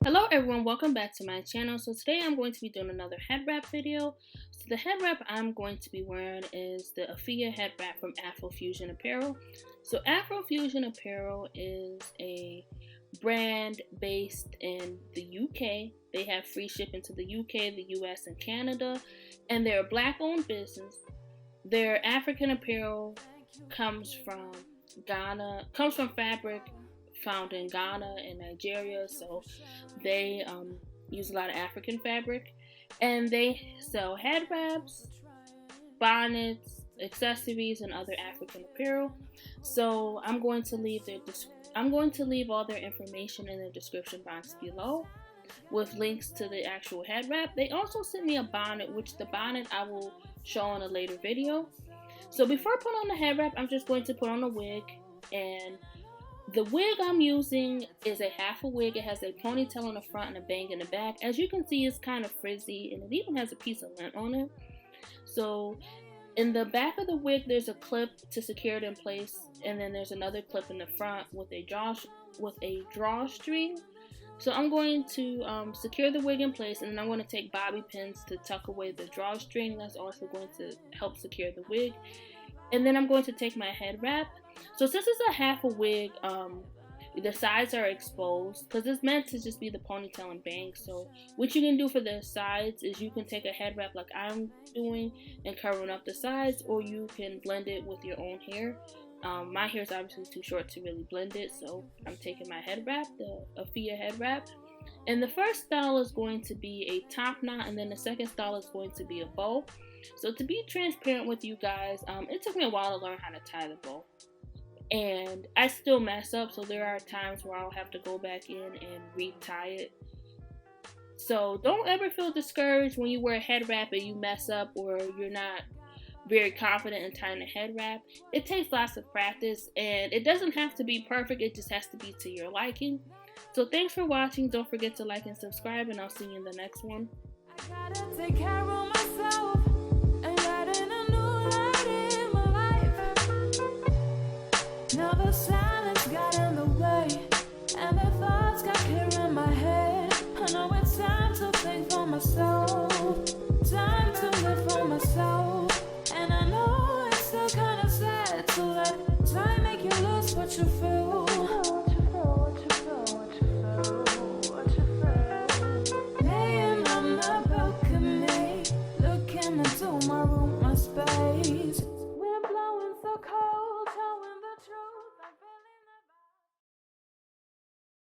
Hello everyone, welcome back to my channel. So today I'm going to be doing another head wrap video. So the head wrap I'm going to be wearing is the Afia head wrap from Afro Fusion Apparel. So Afro Fusion Apparel is a brand based in the UK. They have free shipping to the UK, the U.S. and Canada, and they're a black owned business. Their African apparel comes from fabric found in Ghana and Nigeria, so they use a lot of African fabric, and they sell head wraps, bonnets, accessories, and other African apparel. So I'm going to leave all their information in the description box below, with links to the actual head wrap. They also sent me a bonnet, which the bonnet I will show in a later video. So before I put on the head wrap, I'm just going to put on a wig, and the wig I'm using is a half a wig. It has a ponytail in the front and a bang in the back. As you can see, it's kind of frizzy, and it even has a piece of lint on it. So in the back of the wig, there's a clip to secure it in place, and then there's another clip in the front with a drawstring. So I'm going to secure the wig in place, and then I'm going to take bobby pins to tuck away the drawstring. That's also going to help secure the wig. And then I'm going to take my head wrap. So since it's a half a wig, the sides are exposed because it's meant to just be the ponytail and bangs. So what you can do for the sides is you can take a head wrap like I'm doing and covering up the sides, or you can blend it with your own hair. My hair is obviously too short to really blend it, so I'm taking my head wrap, the Afia head wrap. And the first style is going to be a top knot, and then the second style is going to be a bow. So to be transparent with you guys, it took me a while to learn how to tie the bow. And I still mess up, so there are times where I'll have to go back in and retie it. So don't ever feel discouraged when you wear a head wrap and you mess up, or you're not very confident in tying a head wrap. It takes lots of practice, and it doesn't have to be perfect, it just has to be to your liking. So thanks for watching. Don't forget to like and subscribe, and I'll see you in the next one. I gotta take care of myself. Now the silence got in the way.